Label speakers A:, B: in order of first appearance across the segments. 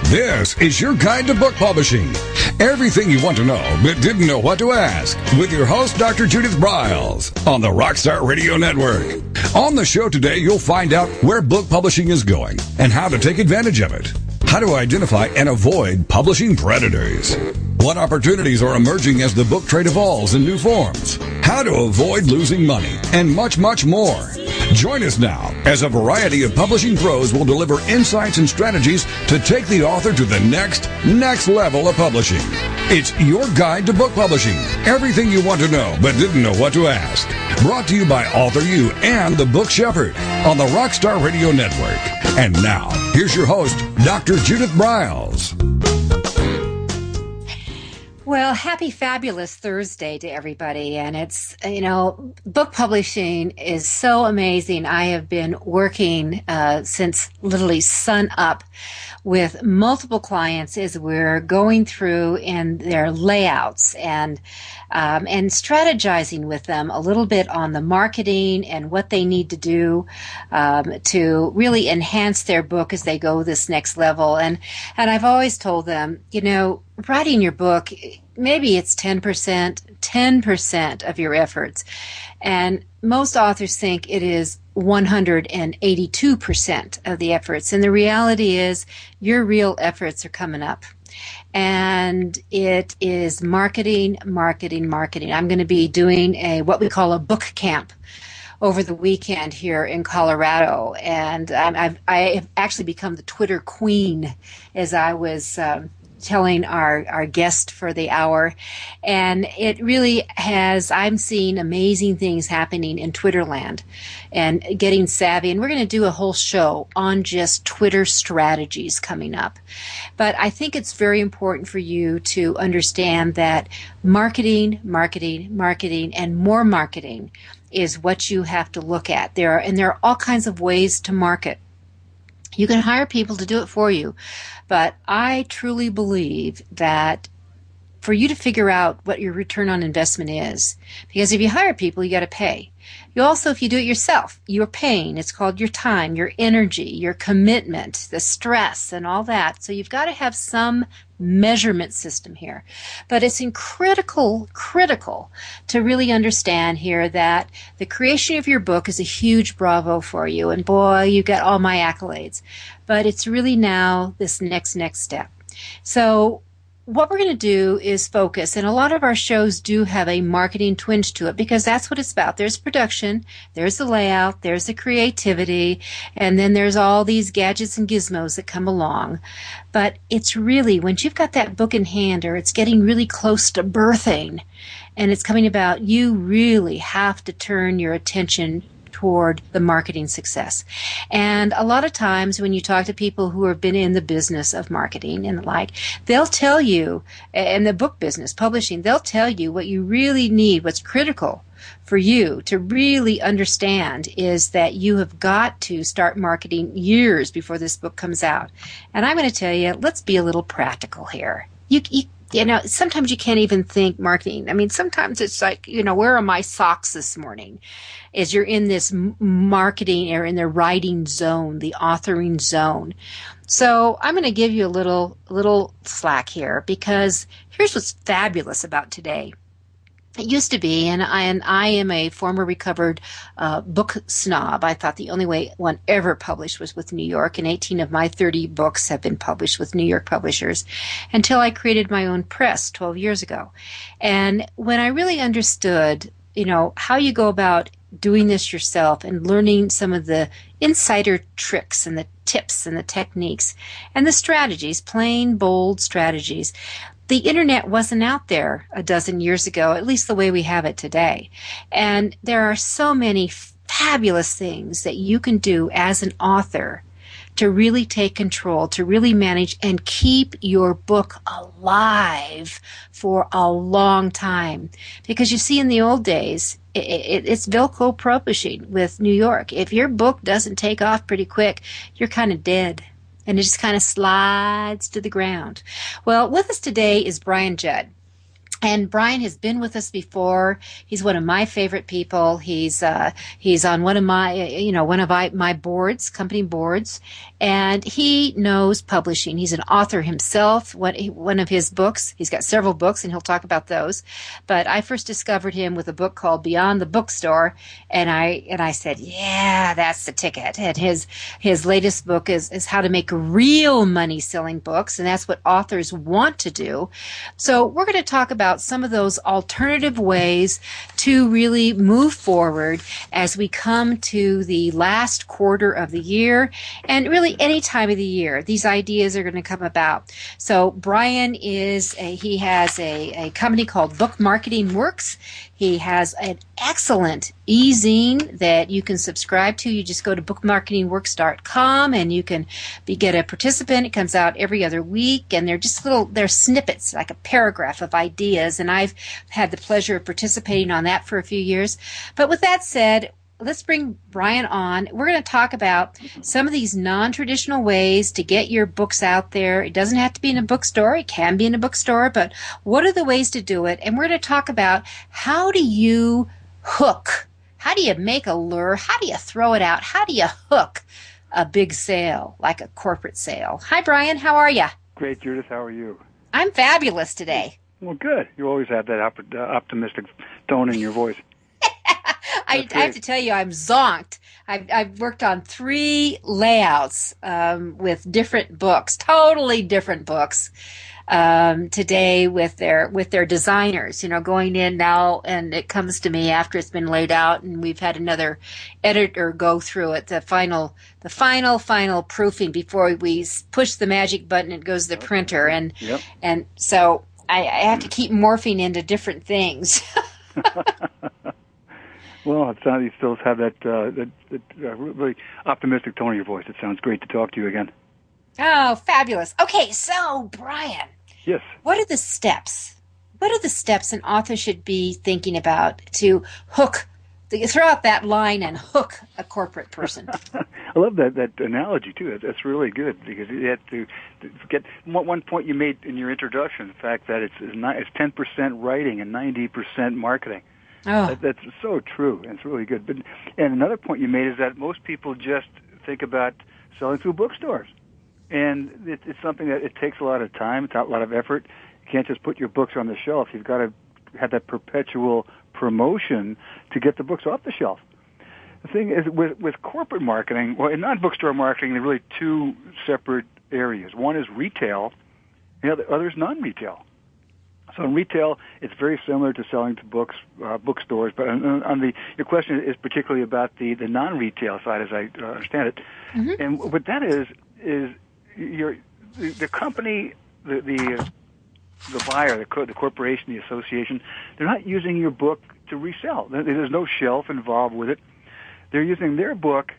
A: This is your guide to book publishing. Everything you want to know but didn't know what to ask with your host, Dr. Judith Briles, on the Rockstar Radio Network. On the show today, you'll find out where book publishing is going and how to take advantage of it. How to identify and avoid publishing predators. What opportunities are emerging as the book trade evolves in new forms. How to avoid losing money, and much, much more. Join us now as a variety of publishing pros will deliver insights and strategies to take the author to the next level of publishing. It's your guide to book publishing. Everything you want to know but didn't know what to ask. Brought to you by Author U and the Book Shepherd on the Rockstar Radio Network. And now, here's your host, Dr. Judith Briles.
B: Well, happy fabulous Thursday to everybody. And it's, book publishing is so amazing. I have been working since literally sun up with multiple clients as we're going through in their layouts and strategizing with them a little bit on the marketing and what they need to do to really enhance their book as they go this next level. And I've always told them, writing your book, maybe it's 10% of your efforts. And most authors think it is 182% of the efforts. And the reality is your real efforts are coming up. And it is marketing. I'm going to be doing what we call a book camp over the weekend here in Colorado. And I have actually become the Twitter queen, as I was telling our guest for the hour. And it really has, I'm seeing amazing things happening in Twitter land and getting savvy. And we're going to do a whole show on just Twitter strategies coming up. But I think it's very important for you to understand that marketing, and more marketing is what you have to look at. There are all kinds of ways to market. You can hire people to do it for you, but I truly believe that for you to figure out what your return on investment is, because if you hire people, you got to pay. You also, if you do it yourself, you're paying. It's called your time, your energy, your commitment, the stress, and all that. So you've got to have some measurement system here. But it's critical to really understand here that the creation of your book is a huge bravo for you. And boy, you got all my accolades. But it's really now this next step. So what we're going to do is focus, and a lot of our shows do have a marketing twinge to it because that's what it's about. There's production, there's the layout, there's the creativity, and then there's all these gadgets and gizmos that come along. But it's really, once you've got that book in hand or it's getting really close to birthing and it's coming about, you really have to turn your attention toward the marketing success. And a lot of times when you talk to people who have been in the business of marketing and the like, they'll tell you, in the book business, publishing, they'll tell you what you really need, what's critical for you to really understand is that you have got to start marketing years before this book comes out. And I'm going to tell you, let's be a little practical here. Sometimes you can't even think marketing. I mean, sometimes it's like, where are my socks this morning? As you're in this marketing or in the writing zone, the authoring zone. So I'm going to give you a little slack here because here's what's fabulous about today. It used to be, and I am a former recovered book snob. I thought the only way one ever published was with New York, and 18 of my 30 books have been published with New York publishers until I created my own press 12 years ago. And when I really understood, how you go about doing this yourself and learning some of the insider tricks and the tips and the techniques and the strategies, plain, bold strategies, the internet wasn't out there a dozen years ago, at least the way we have it today. And there are so many fabulous things that you can do as an author to really take control, to really manage and keep your book alive for a long time. Because you see, in the old days, it's Velcro publishing with New York. If your book doesn't take off pretty quick, you're kind of dead. And it just kind of slides to the ground. Well, with us today is Brian Judd. And Brian has been with us before. He's one of my favorite people. He's on one of my boards, company boards, and he knows publishing. He's an author himself. One of his books, he's got several books, and he'll talk about those. But I first discovered him with a book called Beyond the Bookstore, and I said, yeah, that's the ticket. And his latest book is how to make real money selling books, and that's what authors want to do. So we're going to talk about some of those alternative ways to really move forward as we come to the last quarter of the year, and really any time of the year. These ideas are going to come about. So Brian he has a company called Book Marketing Works. He has an excellent e-zine that you can subscribe to. You just go to bookmarketingworks.com and you can get a participant. It comes out every other week, and they're snippets, like a paragraph of ideas, and I've had the pleasure of participating on that for a few years. But with that said, let's bring Brian on. We're going to talk about some of these non-traditional ways to get your books out there. It doesn't have to be in a bookstore. It can be in a bookstore, but what are the ways to do it? And we're going to talk about how do you hook? How do you make a lure? How do you throw it out? How do you hook a big sale, like a corporate sale? Hi, Brian. How are you?
C: Great, Judith. How are you?
B: I'm fabulous today.
C: Well, good. You always have that optimistic tone in your voice.
B: I have to tell you, I'm zonked. I've worked on 3 layouts with different books, totally different books, today with their designers. Going in now, and it comes to me after it's been laid out, and we've had another editor go through it, the final proofing before we push the magic button. It goes to the printer, and so I have to keep morphing into different things.
C: Well, it sounds you still have that really optimistic tone in your voice. It sounds great to talk to you again.
B: Oh, fabulous. Okay, so Brian.
C: Yes.
B: What are the steps? What are the steps an author should be thinking about to hook, throw out that line and hook a corporate person?
C: I love that analogy, too. That's really good, because you have to get one point you made in your introduction, the fact that it's 10% writing and 90% marketing.
B: Oh.
C: That's so true, and it's really good. And another point you made is that most people just think about selling through bookstores. And it's something that it takes a lot of time, it's a lot of effort. You can't just put your books on the shelf. You've got to have that perpetual promotion to get the books off the shelf. The thing is, with corporate marketing, well, in non-bookstore marketing, there are really 2 separate areas. One is retail, and the other is non-retail. So in retail, it's very similar to selling to bookstores. But your question is particularly about the non-retail side, as I understand it. Mm-hmm. And what that is the company, the buyer, the corporation, the association, they're not using your book to resell. There's no shelf involved with it. They're using their book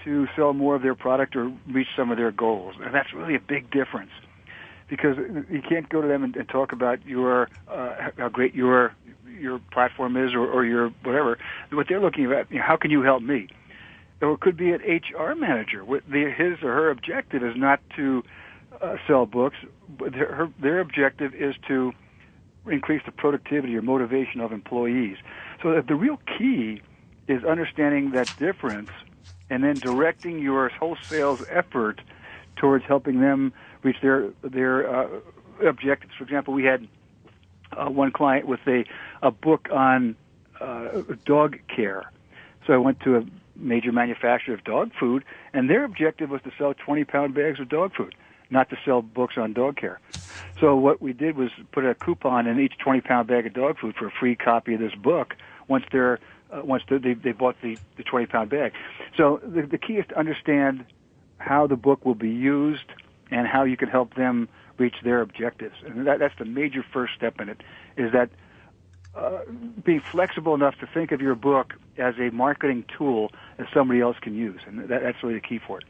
C: to sell more of their product or reach some of their goals. And that's really a big difference, because you can't go to them and talk about how great your platform is or your whatever. What they're looking at, how can you help me? Or it could be an HR manager. His or her objective is not to sell books, but their objective is to increase the productivity or motivation of employees. So the real key is understanding that difference and then directing your whole sales effort towards helping them reach their objectives. For example, we had one client with a book on dog care. So I went to a major manufacturer of dog food, and their objective was to sell 20-pound bags of dog food, not to sell books on dog care. So what we did was put a coupon in each 20-pound bag of dog food for a free copy of this book once they bought the 20-pound bag. So the key is to understand how the book will be used and how you can help them reach their objectives. And that's the major first step in it, is that being flexible enough to think of your book as a marketing tool that somebody else can use. And that's really the key for it.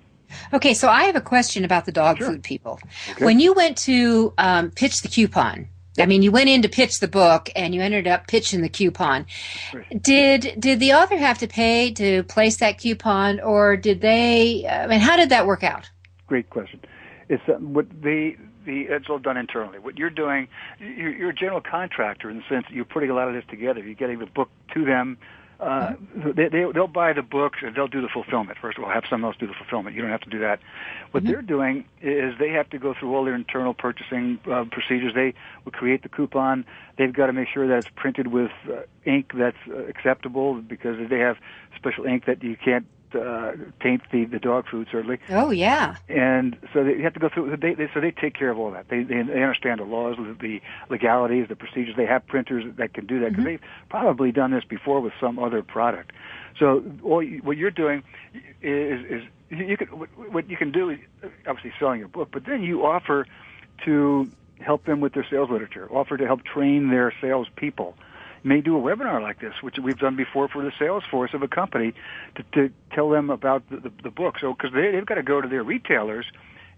B: Okay, so I have a question about the dog food people. Okay. When you went to pitch the coupon, I mean, you went in to pitch the book, and you ended up pitching the coupon. Right. Did the author have to pay to place that coupon, or did they? I mean, how did that work out?
C: Great question. It's what the it's all done internally. What you're doing, you're a general contractor in the sense that you're putting a lot of this together. You're getting the book to them. They'll buy the books and they'll do the fulfillment. First of all, have someone else do the fulfillment. You don't have to do that. What they're doing is they have to go through all their internal purchasing procedures. They will create the coupon. They've got to make sure that it's printed with ink that's acceptable, because they have special ink that you can't taint the dog food, certainly.
B: Oh, yeah.
C: And so they have to go through. So they take care of all that. They understand the laws, the legalities, the procedures. They have printers that can do that, because they've probably done this before with some other product. So what you're doing is what you can do is obviously selling your book, but then you offer to help them with their sales literature, offer to help train their sales people. May do a webinar like this, which we've done before for the sales force of a company, to tell them about the book. So, because they've got to go to their retailers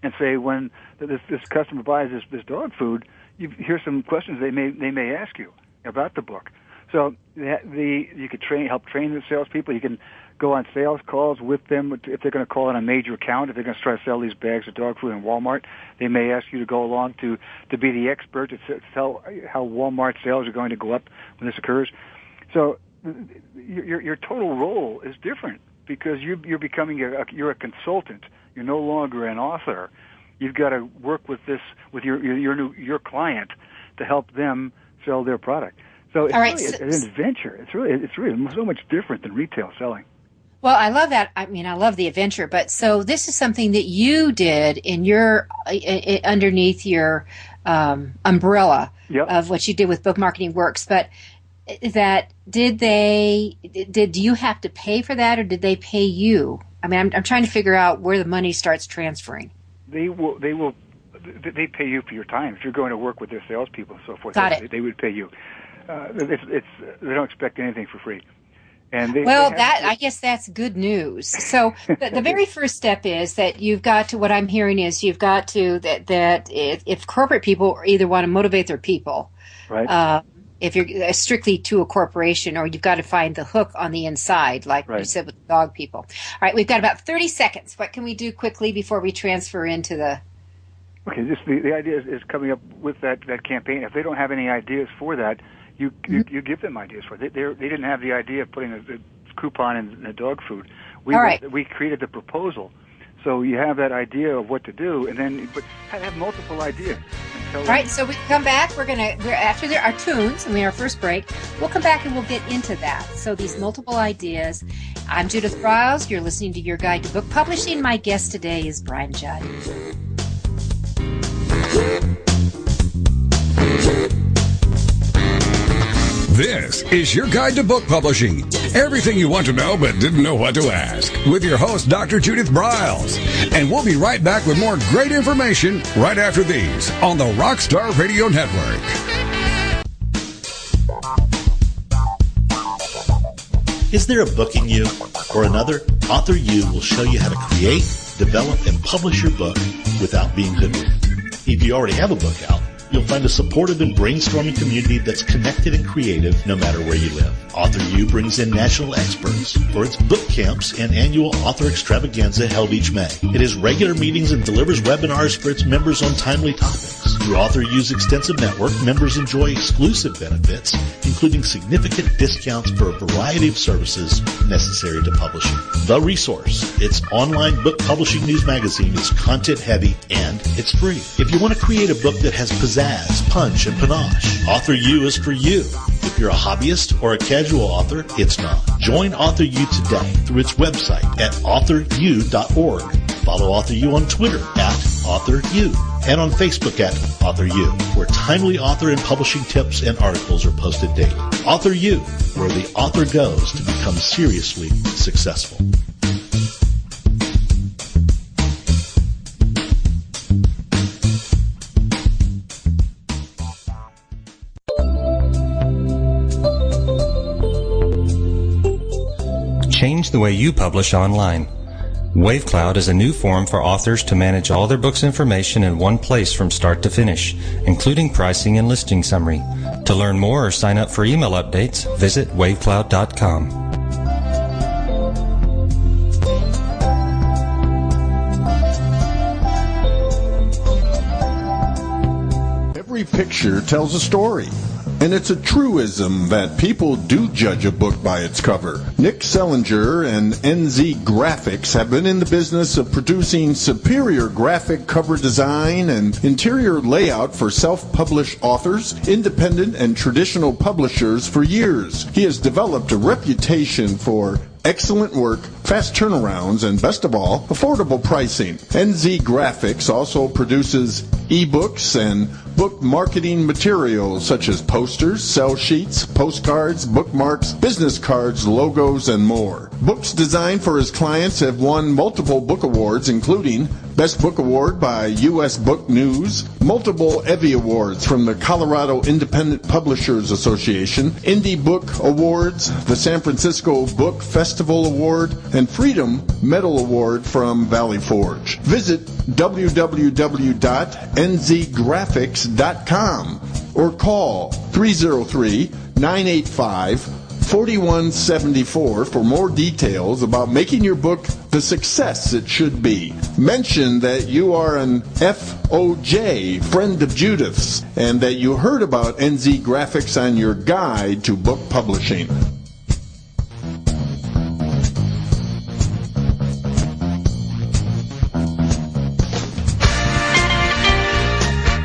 C: and say, when this customer buys this dog food, here's some questions they may ask you about the book. So you could help train the salespeople. You can go on sales calls with them if they're going to call on a major account. If they're going to try to sell these bags of dog food in Walmart, they may ask you to go along to be the expert to tell how Walmart sales are going to go up when this occurs. So your total role is different, because you're becoming you're a consultant. You're no longer an author. You've got to work with your client to help them sell their product. So it's an adventure. It's really so much different than retail selling.
B: Well, I love that. I mean, I love the adventure, but so this is something that you did in your underneath your umbrella of what you did with Book Marketing Works. But did you have to pay for that, or did they pay you? I mean, I'm trying to figure out where the money starts transferring.
C: They pay you for your time. If you're going to work with their salespeople and so forth, they would pay you. They don't expect anything for free. And
B: I guess that's good news. So the very first step is that you've got to, what I'm hearing is you've got to, that if corporate people either want to motivate their people,
C: right?
B: If you're strictly to a corporation, or you've got to find the hook on the inside, like you said with the dog people. All right, we've got about 30 seconds. What can we do quickly before we transfer into the...
C: Okay, just the idea is coming up with that campaign. If they don't have any ideas for that, you give them ideas for it. They didn't have the idea of putting a coupon in the dog food. We created the proposal. So you have that idea of what to do, and then have multiple ideas. All
B: right, so we come back. We're after our tunes and our first break, we'll come back and we'll get into that. So these multiple ideas. I'm Judith Briles. You're listening to Your Guide to Book Publishing. My guest today is Brian Judd.
A: This is Your Guide to Book Publishing. Everything you want to know but didn't know what to ask. With your host, Dr. Judith Briles. And we'll be right back with more great information right after these on the Rockstar Radio Network.
D: Is there a book in you or another? Author U will show you how to create, develop, and publish your book without being hoodwinked. If you already have a book out, you'll find a supportive and brainstorming community that's connected and creative no matter where you live. Author U brings in national experts for its book camps and annual author extravaganza held each May. It has regular meetings and delivers webinars for its members on timely topics. Through Author U's extensive network, members enjoy exclusive benefits, including significant discounts for a variety of services necessary to publishing. The Resource, its online book publishing news magazine, is content-heavy and it's free. If you want to create a book that has pizzazz, punch, and panache, Author U is for you. If you're a hobbyist or a casual author, it's not. Join Author U today through its website at authoru.org. Follow Author U on Twitter at AuthorU and on Facebook at Author U, where timely author and publishing tips and articles are posted daily. Author U, where the author goes to become seriously successful.
E: Change the way you publish online. WaveCloud is a new forum for authors to manage all their books' information in one place from start to finish, including pricing and listing summary. To learn more or sign up for email updates, visit wavecloud.com.
F: picture tells a story. And it's a truism that people do judge a book by its cover. Nick Sellinger and NZ Graphics have been in the business of producing superior graphic cover design and interior layout for self-published authors, independent and traditional publishers for years. He has developed a reputation for excellent work, fast turnarounds, and best of all, affordable pricing. NZ Graphics also produces ebooks and book marketing materials such as posters, sell sheets, postcards, bookmarks, business cards, logos, and more. Books designed for his clients have won multiple book awards, including Best Book Award by U.S. Book News, multiple Evie Awards from the Colorado Independent Publishers Association, Indie Book Awards, the San Francisco Book Festival Award, and Freedom Medal Award from Valley Forge. Visit www.nzgraphics.com or call 303-985-4174 for more details about making your book the success it should be. Mention that you are an FOJ, friend of Judith's, and that you heard about NZ Graphics on your guide to book publishing.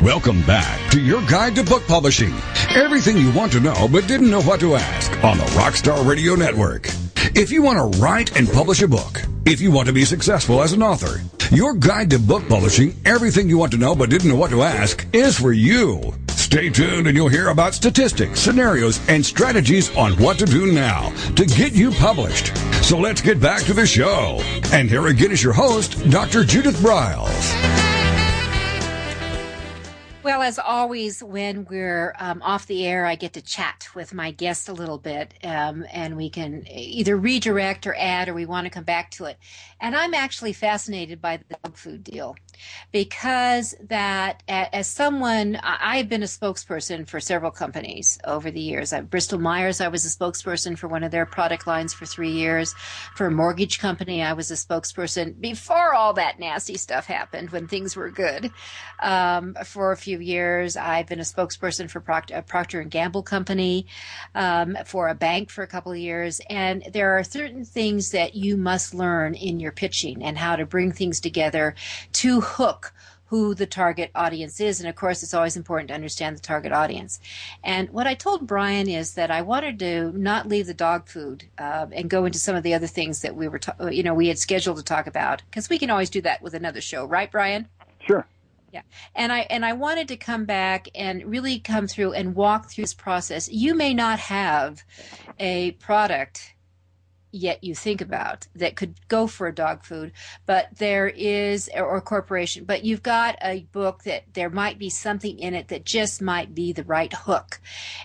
A: Welcome back to your guide to book publishing. Everything you want to know but didn't know what to ask on the Rockstar Radio Network. If you want to write and publish a book, if you want to be successful as an author, your guide to book publishing, everything you want to know but didn't know what to ask, is for you. Stay tuned and you'll hear about statistics, scenarios, and strategies on what to do now to get you published. So let's get back to the show. And here again is your host, Dr. Judith Briles.
B: Well, as always, when we're off the air, I get to chat with my guest a little bit, and we can either redirect or add, or we want to come back to it. And I'm actually fascinated by the dog food deal, because that, as someone, I've been a spokesperson for several companies over the years. At Bristol Myers, I was a spokesperson for one of their product lines for 3 years. For a mortgage company, I was a spokesperson before all that nasty stuff happened, when things were good, for a few years. I've been a spokesperson for Procter & Gamble company, for a bank for a couple of years. And there are certain things that you must learn in your pitching and how to bring things together to hook who the target audience is. And of course, it's always important to understand the target audience. And what I told Brian is that I wanted to not leave the dog food and go into some of the other things that we were, we had scheduled to talk about, because we can always do that with another show, right, Brian?
C: Sure.
B: Yeah, and I wanted to come back and really come through and walk through this process. You may not have a product yet you think about that could go for a dog food, but there is, or corporation, but you've got a book that there might be something in it that just might be the right hook.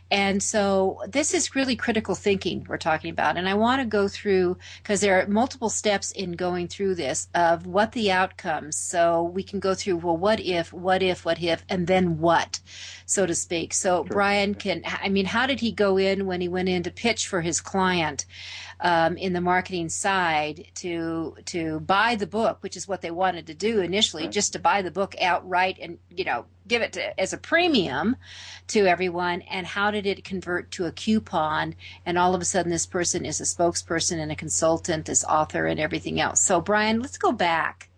B: And so this is really critical thinking we're talking about. And I want to go through, because there are multiple steps in going through this, of what the outcomes. So we can go through, well, what if, and then what, so to speak. So sure. Brian how did he go in when he went in to pitch for his client? In the marketing side to buy the book, which is what they wanted to do initially, right. Just to buy the book outright and give it as a premium to everyone. And how did it convert to a coupon? And all of a sudden, this person is a spokesperson and a consultant, this author, and everything else. So, Brian, let's go back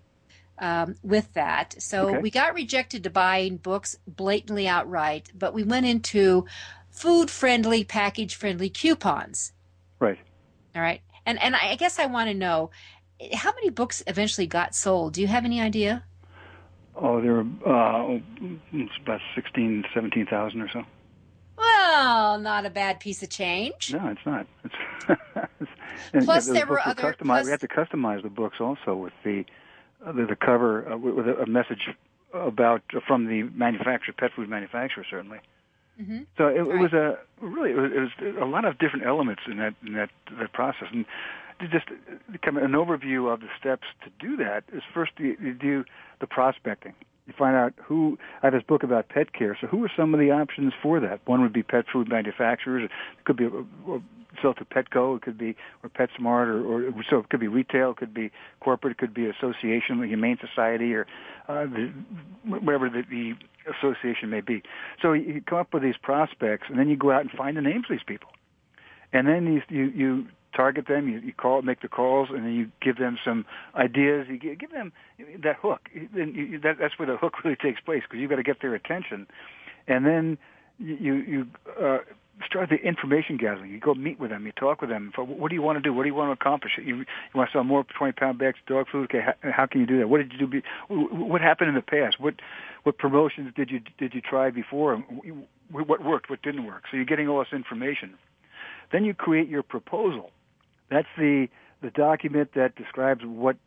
B: with that. So okay. We got rejected to buying books blatantly outright, but we went into food-friendly, package-friendly coupons.
C: Right.
B: All right. And I guess I want to know, how many books eventually got sold? Do you have any idea?
C: Oh, there were it's about 16,000, 17,000 or so.
B: Well, not a bad piece of change.
C: No, it's not.
B: Plus, there were other...
C: We had to customize the books also with the cover, with a message from the manufacturer, pet food manufacturer, certainly. Mm-hmm. So it was a lot of different elements in that process, and just kind of an overview of the steps to do that is first you do the prospecting. You find out who. I have this book about pet care. So who are some of the options for that? One would be pet food manufacturers. It could be sell to Petco. It could be or PetSmart, or so it could be retail. It could be corporate. It could be association, like Humane Society, or whatever the association may be. So you come up with these prospects, and then you go out and find the names of these people, and then you target them. You call, make the calls, and then you give them some ideas. You give them that hook. That's where the hook really takes place, because you've got to get their attention, and then you start the information gathering. You go meet with them. You talk with them. What do you want to do? What do you want to accomplish? You want to sell more 20-pound bags of dog food? Okay, how can you do that? What did you do? What happened in the past? What promotions did you try before? What worked? What didn't work? So you're getting all this information. Then you create your proposal. That's the document that describes what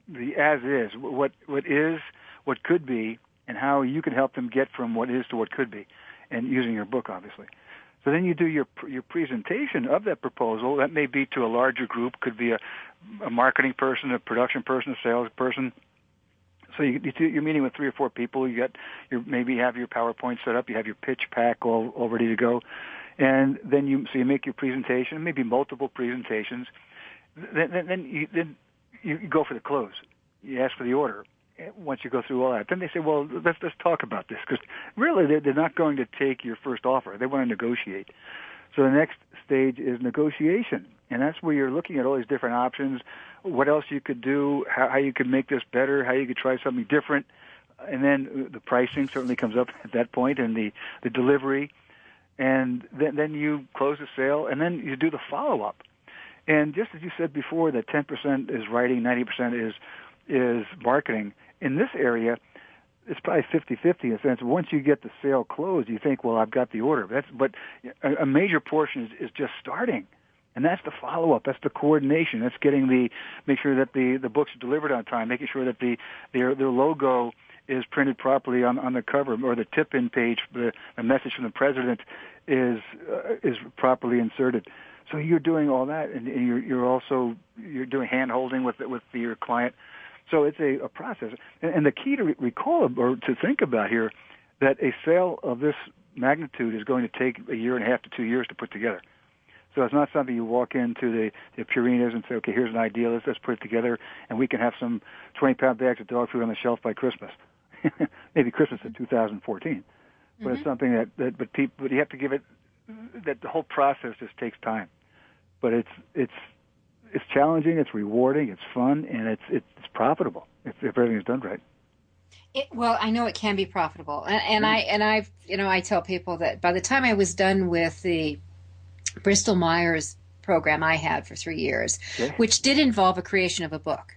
C: the as is, what is, what could be, and how you can help them get from what is to what could be, and using your book, obviously. So then you do your presentation of that proposal. That may be to a larger group. Could be a marketing person, a production person, a sales person. So you're meeting with 3 or 4 people. You maybe have your PowerPoint set up. You have your pitch pack all ready to go, and then you make your presentation, maybe multiple presentations. Then you go for the close. You ask for the order. Once you go through all that, then they say, well, let's talk about this, because really they're not going to take your first offer. They want to negotiate. So the next stage is negotiation, and that's where you're looking at all these different options, what else you could do, how you could make this better, how you could try something different, and then the pricing certainly comes up at that point, and the delivery, and then you close the sale, and then you do the follow-up. And just as you said before, that 10% is writing, 90% is marketing. In this area, it's probably 50-50 in a sense. Once you get the sale closed, you think, well, I've got the order. But a major portion is just starting. And that's the follow-up. That's the coordination. That's make sure that the books are delivered on time, making sure that their logo is printed properly on the cover, or the tip-in page, the message from the president is properly inserted. So you're doing all that, and you're doing hand-holding with your client. So it's a process. And the key to recall or to think about here, that a sale of this magnitude is going to take 1.5 to 2 years to put together. So it's not something you walk into the Purinas and say, okay, here's an idea, let's put it together, and we can have some 20-pound bags of dog food on the shelf by Christmas. Maybe Christmas of 2014. Mm-hmm. But it's something but you have to give it, that the whole process just takes time. But it's challenging, it's rewarding, it's fun, and it's profitable if everything's done right.
B: Well, I know it can be profitable, and I tell people that by the time I was done with the Bristol Myers program I had for 3 years, okay, which did involve a creation of a book.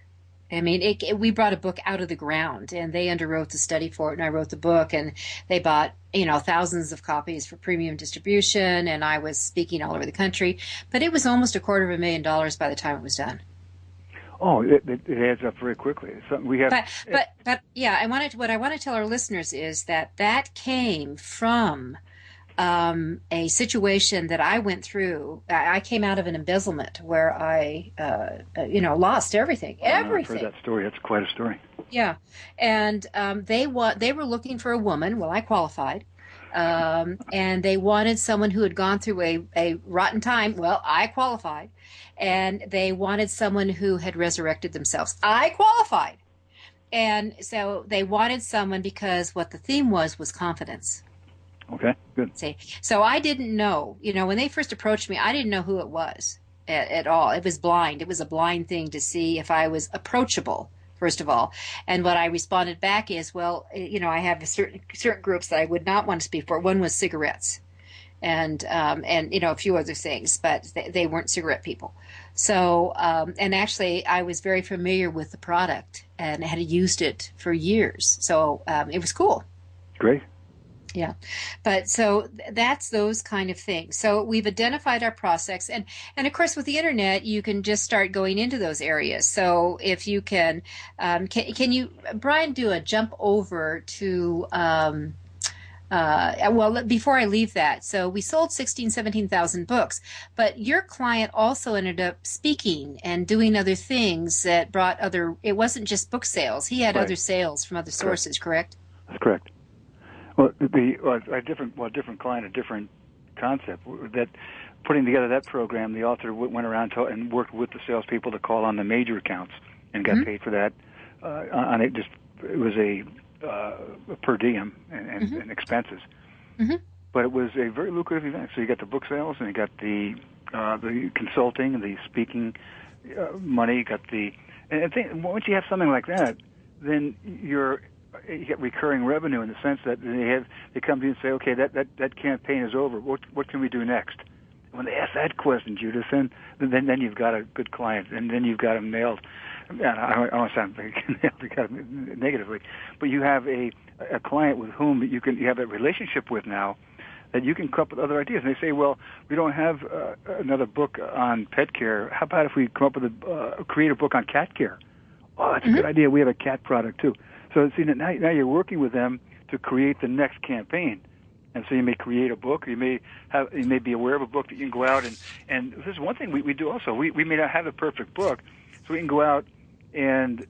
B: I mean, we brought a book out of the ground, and they underwrote the study for it, and I wrote the book, and they bought, thousands of copies for premium distribution, and I was speaking all over the country. But it was almost $250,000 by the time it was done.
C: Oh, it adds up very quickly. It's something we have.
B: But yeah, what I want to tell our listeners is that came from a situation that I went through. I came out of an embezzlement where I, lost everything. Everything.
C: I've heard that story. That's quite a story.
B: Yeah, and they were looking for a woman. Well, I qualified, and they wanted someone who had gone through a rotten time. Well, I qualified, and they wanted someone who had resurrected themselves. I qualified, and so they wanted someone because what the theme was confidence.
C: Okay, good.
B: See, so I didn't know, when they first approached me, I didn't know who it was at all. It was blind. It was a blind thing to see if I was approachable, first of all. And what I responded back is, well, I have certain groups that I would not want to speak for. One was cigarettes and a few other things, but they weren't cigarette people. So, and actually I was very familiar with the product and had used it for years. So it was cool.
C: Great.
B: Yeah. But so that's those kind of things. So we've identified our process. And of course, with the Internet, you can just start going into those areas. So if you can you, Brian, do a jump over to well, before I leave that, so we sold 17,000 books, but your client also ended up speaking and doing other things that brought it wasn't just book sales. He had other sales from other sources, correct?
C: That's correct. Well, a different client, a different concept. That putting together that program, the author went around and worked with the salespeople to call on the major accounts and got paid for that. It was a per diem and expenses. But it was a very lucrative event. So you got the book sales, and you got the consulting and the speaking money. You got once you have something like that, then you get recurring revenue in the sense that they come to you and say, okay, that campaign is over. What can we do next? When they ask that question, Judith, then you've got a good client, and then you've got them nailed. I don't sound negatively, but you have a client with whom you have a relationship with now, that you can come up with other ideas. And they say, well, we don't have another book on pet care. How about if we come up with create a book on cat care? Oh, that's a good idea. We have a cat product too. So see, now you're working with them to create the next campaign. And so you may create a book, or you may be aware of a book that you can go out and this is one thing we do also. We may not have a perfect book, so we can go out and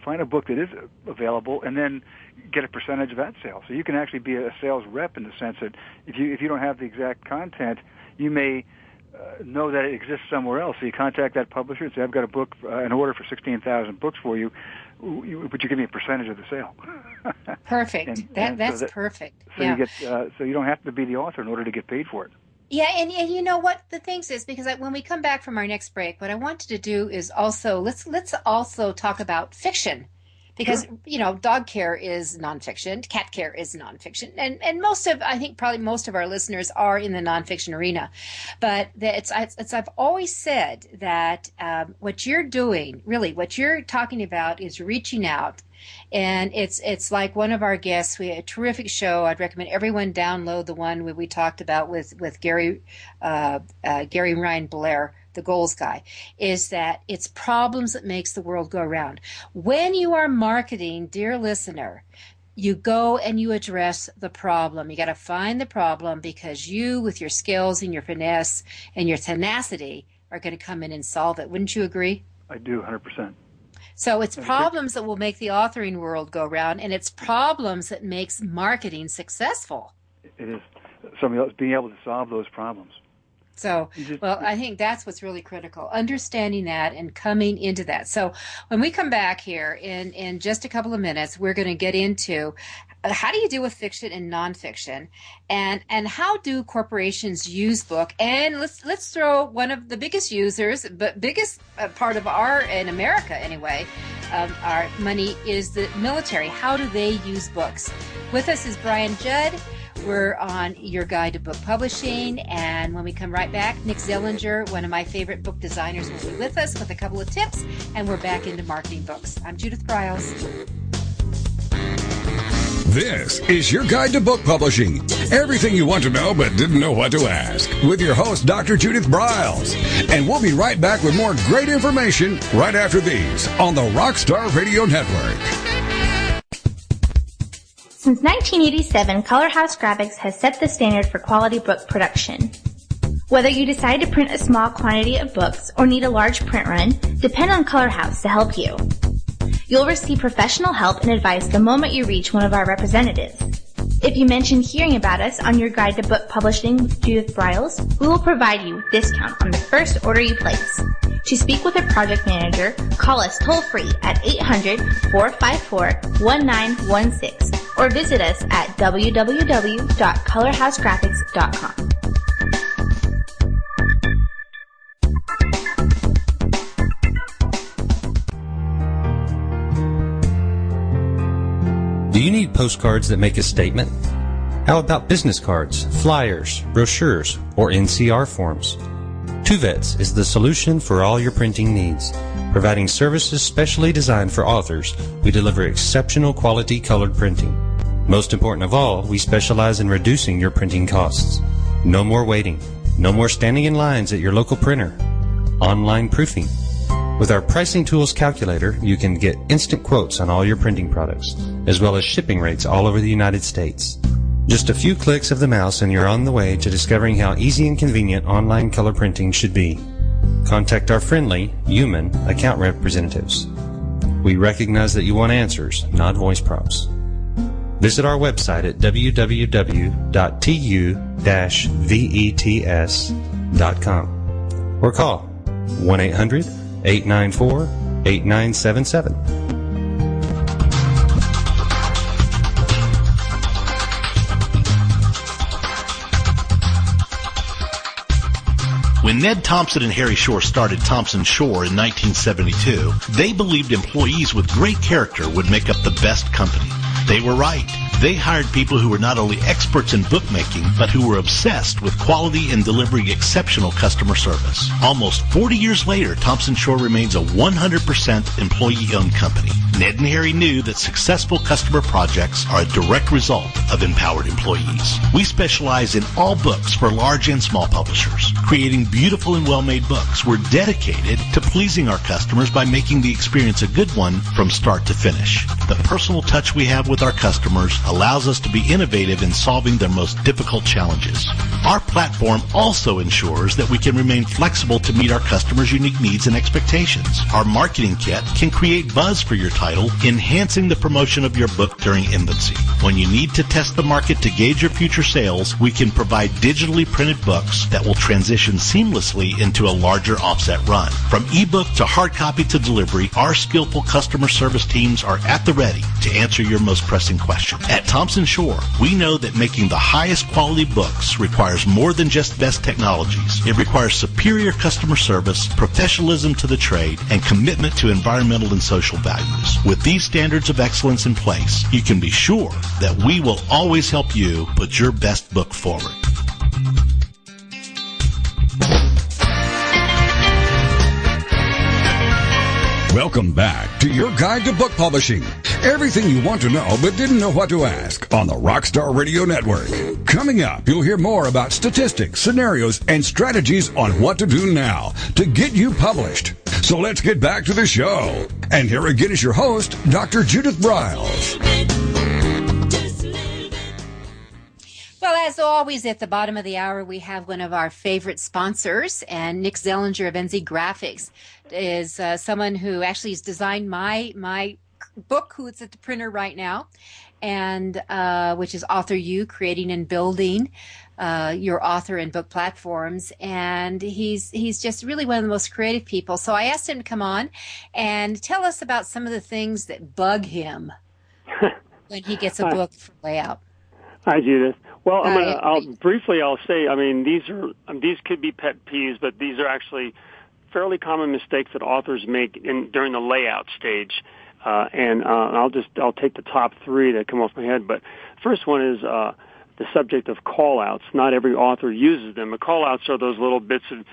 C: find a book that is available and then get a percentage of that sale. So you can actually be a sales rep in the sense that if you don't have the exact content, you may know that it exists somewhere else. So you contact that publisher and say, I've got a book, an order for 16,000 books for you. Would you give me a percentage of the sale?
B: Perfect. That's perfect.
C: So so you don't have to be the author in order to get paid for it.
B: Yeah, and you know what the thing is, because when we come back from our next break, what I wanted to do is also let's also talk about fiction, because dog care is nonfiction, cat care is nonfiction, and I think probably most of our listeners are in the nonfiction arena, but I've always said that what you're doing, really, what you're talking about is reaching out. And it's like one of our guests. We had a terrific show. I'd recommend everyone download the one we talked about with Gary Ryan Blair, the goals guy. Is that it's problems that makes the world go around. When you are marketing, dear listener, you go and you address the problem. You got to find the problem, because you, with your skills and your finesse and your tenacity, are going to come in and solve it. Wouldn't you agree?
C: I do, 100%.
B: So it's problems that will make the authoring world go round, and it's problems that makes marketing successful.
C: It is. Somebody else being able to solve those problems.
B: So, I think that's what's really critical, understanding that and coming into that. So when we come back here in just a couple of minutes, we're going to get into how do you deal with fiction and nonfiction, and how do corporations use book? And let's throw one of the biggest users, but biggest part of in America anyway, our money is the military. How do they use books? With us is Brian Judd. We're on Your Guide to Book Publishing, and when we come right back, Nick Zillinger, one of my favorite book designers, will be with us with a couple of tips, and we're back into marketing books. I'm Judith Briles.
A: This is Your Guide to Book Publishing. Everything you want to know but didn't know what to ask. With your host, Dr. Judith Briles. And we'll be right back with more great information right after these on the Rockstar Radio Network.
G: Since 1987, Colorhouse Graphics has set the standard for quality book production. Whether you decide to print a small quantity of books or need a large print run, depend on Colorhouse to help you. You'll receive professional help and advice the moment you reach one of our representatives. If you mention hearing about us on Your Guide to Book Publishing with Judith Briles, we will provide you a discount on the first order you place. To speak with a project manager, call us toll-free at 800-454-1916 or visit us at www.colorhousegraphics.com.
E: Do you need postcards that make a statement? How about business cards, flyers, brochures, or NCR forms? Two Vets is the solution for all your printing needs. Providing services specially designed for authors, we deliver exceptional quality colored printing. Most important of all, we specialize in reducing your printing costs. No more waiting. No more standing in lines at your local printer. Online proofing. With our pricing tools calculator, you can get instant quotes on all your printing products, as well as shipping rates all over the United States. Just a few clicks of the mouse and you're on the way to discovering how easy and convenient online color printing should be. Contact our friendly, human account representatives. We recognize that you want answers, not voice prompts. Visit our website at www.tu-vets.com or call 1-800-894-8977.
D: When Ned Thompson and Harry Shore started Thompson Shore in 1972, they believed employees with great character would make up the best company. They were right. They hired people who were not only experts in bookmaking, but who were obsessed with quality and delivering exceptional customer service. Almost 40 years later, Thompson Shore remains a 100% employee-owned company. Ned and Harry knew that successful customer projects are a direct result of empowered employees. We specialize in all books for large and small publishers. Creating beautiful and well-made books, we're dedicated to pleasing our customers by making the experience a good one from start to finish. The personal touch we have with our customers allows us to be innovative in solving their most difficult challenges. Our platform also ensures that we can remain flexible to meet our customers' unique needs and expectations. Our marketing kit can create buzz for your title, enhancing the promotion of your book during infancy. When you need to test the market to gauge your future sales, we can provide digitally printed books that will transition seamlessly into a larger offset run. From ebook to hard copy to delivery, our skillful customer service teams are at the ready to answer your most pressing question. At Thompson Shore, we know that making the highest quality books requires more than just best technologies. It requires superior customer service, professionalism to the trade, and commitment to environmental and social values. With these standards of excellence in place, you can be sure that we will always help you put your best book forward.
A: Welcome back to your guide to book publishing. Everything you want to know but didn't know what to ask on the Rockstar Radio Network. Coming up, you'll hear more about statistics, scenarios, and strategies on what to do now to get you published. So let's get back to the show. And here again is your host, Dr. Judith Briles.
B: Well, as always, at the bottom of the hour, we have one of our favorite sponsors, and Nick Zellinger of NZ Graphics is someone who actually has designed my book, who's at the printer right now, and which is Author U, creating and building your author and book platforms. And he's just really one of the most creative people. So I asked him to come on and tell us about some of the things that bug him when he gets a book for layout.
H: Hi, Judith. Well, I'll say, I mean, these could be pet peeves, but these are actually fairly common mistakes that authors make during the layout stage. I'll take the top three that come off my head. But first one is the subject of call-outs. Not every author uses them. The call-outs are those little bits of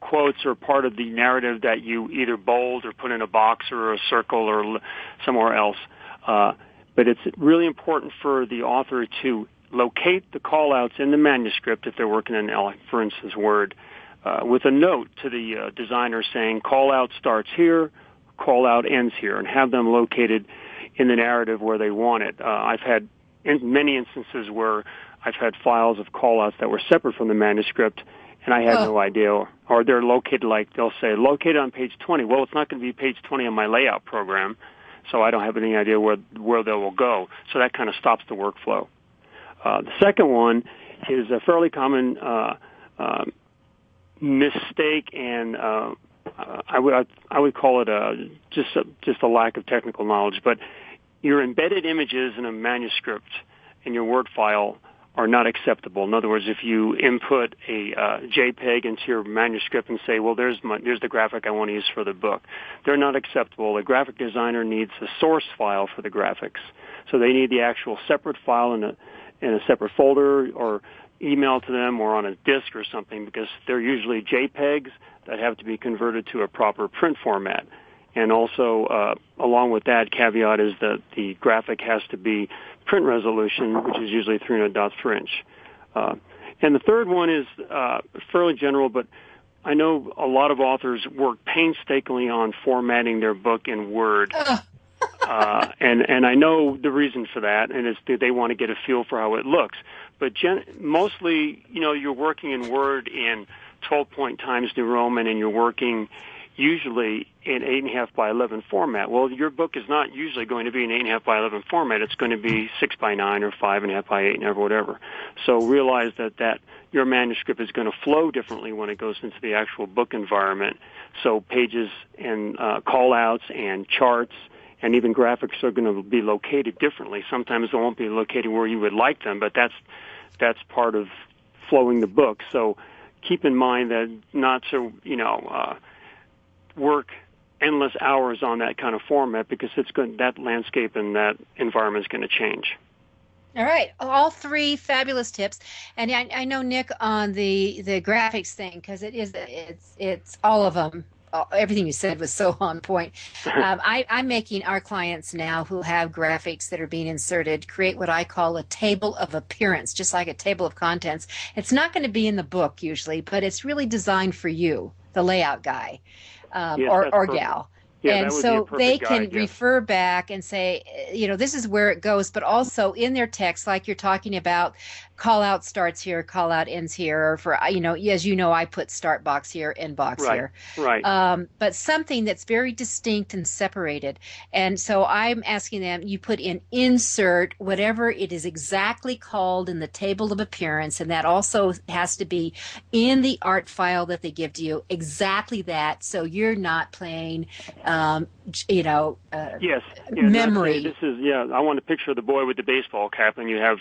H: quotes or part of the narrative that you either bold or put in a box or a circle or somewhere else. But it's really important for the author to locate the call-outs in the manuscript if they're working in, for instance, Word, with a note to the designer saying call-out starts here, call-out ends here, and have them located in the narrative where they want it. I've had many instances where I've had files of call-outs that were separate from the manuscript, and I had no idea. Or they're located, like they'll say, located on page 20. Well, it's not going to be page 20 on my layout program, so I don't have any idea where they will go. So that kind of stops the workflow. The second one is a fairly common mistake, and I would call it just a lack of technical knowledge. But your embedded images in a manuscript in your Word file are not acceptable. In other words, if you input a JPEG into your manuscript and say, well, there's the graphic I want to use for the book, they're not acceptable. The graphic designer needs a source file for the graphics. So they need the actual separate file in a separate folder or email to them or on a disk or something, because they're usually JPEGs that have to be converted to a proper print format. And also, along with that, caveat is that the graphic has to be print resolution, which is usually 300 dots per inch. And the third one is fairly general, but I know a lot of authors work painstakingly on formatting their book in Word. And I know the reason for that, and it's they want to get a feel for how it looks. But mostly, you're working in Word in 12-point Times New Roman, and you're working usually in 8.5 by 11 format. Well, your book is not usually going to be in 8.5 by 11 format. It's going to be 6 by 9 or 5.5 by 8 or whatever. So realize that your manuscript is going to flow differently when it goes into the actual book environment. So pages and call-outs and charts and even graphics are going to be located differently. Sometimes they won't be located where you would like them, but that's part of flowing the book. So keep in mind that not to, work endless hours on that kind of format, because that landscape and that environment is going to change.
B: All right, all three fabulous tips, and I know Nick on the graphics thing, because it's all of them. Everything you said was so on point. I'm making our clients now who have graphics that are being inserted create what I call a table of appearance, just like a table of contents. It's not going to be in the book usually, but it's really designed for you, the layout guy, or gal.
H: Yeah,
B: and so they can refer back and say, this is where it goes, but also in their text, like you're talking about, call out starts here, call out ends here, or for, as you know, I put start box here, end box here.
H: Right.
B: But something that's very distinct and separated. And so I'm asking them, you put in insert, whatever it is exactly called in the table of appearance, and that also has to be in the art file that they give to you, exactly that, so you're not playing
H: yes.
B: memory.
H: This is, I want a picture of the boy with the baseball cap, and you have,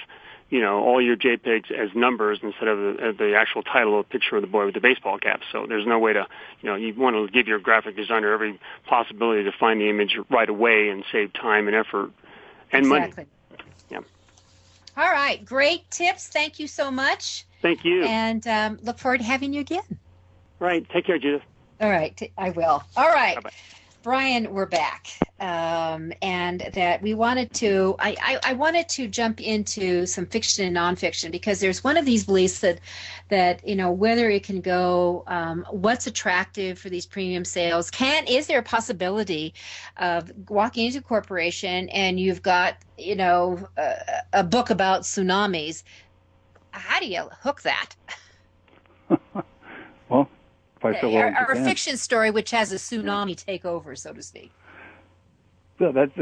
H: all your JPEGs as numbers instead of the actual title of a picture of the boy with the baseball cap. So there's no way to, you want to give your graphic designer every possibility to find the image right away and save time and effort and money. Yeah.
B: All right. Great tips. Thank you so much.
H: Thank you.
B: And look forward to having you again.
H: Right. Take care, Judith.
B: All right, I will. All right,
H: Bye-bye.
B: Brian, we're back, and that we wanted to. I wanted to jump into some fiction and nonfiction, because there's one of these beliefs that whether it can go, what's attractive for these premium sales? Is there a possibility of walking into a corporation and you've got a book about tsunamis? How do you hook that?
C: Well.
B: Or a fiction story which has a tsunami take over, so to speak.
C: Yeah, that's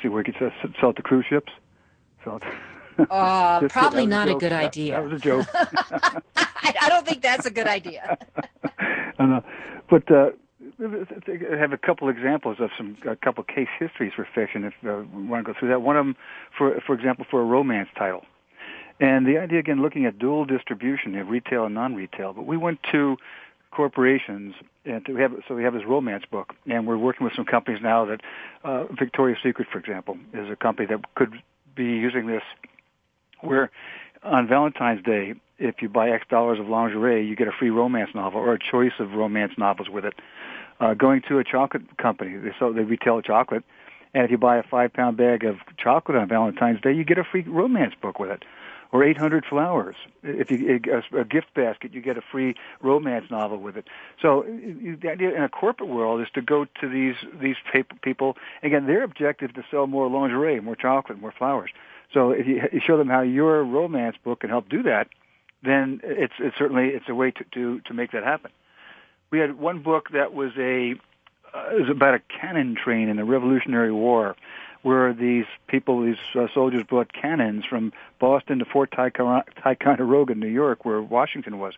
C: see where you could sell it to cruise ships.
B: Probably not a good idea.
C: That was a joke.
B: I don't think that's a good idea.
C: But I have a couple examples of a couple case histories for fiction. If you want to go through that, one of them, for example, for a romance title. And the idea, again, looking at dual distribution, retail and non-retail. But we went to corporations, and we have this romance book, and we're working with some companies now that Victoria's Secret, for example, is a company that could be using this, where on Valentine's Day, if you buy X dollars of lingerie, you get a free romance novel or a choice of romance novels with it. Going to a chocolate company, they retail chocolate, and if you buy a 5-pound bag of chocolate on Valentine's Day, you get a free romance book with it. Or 800 flowers. If you a gift basket, you get a free romance novel with it. So the idea in a corporate world is to go to these people. Again, their objective is to sell more lingerie, more chocolate, more flowers. So if you show them how your romance book can help do that, then it's certainly a way to make that happen. We had one book that was it was about a cannon train in the Revolutionary War, where these soldiers brought cannons from Boston to Fort Ticonderoga, New York, where Washington was.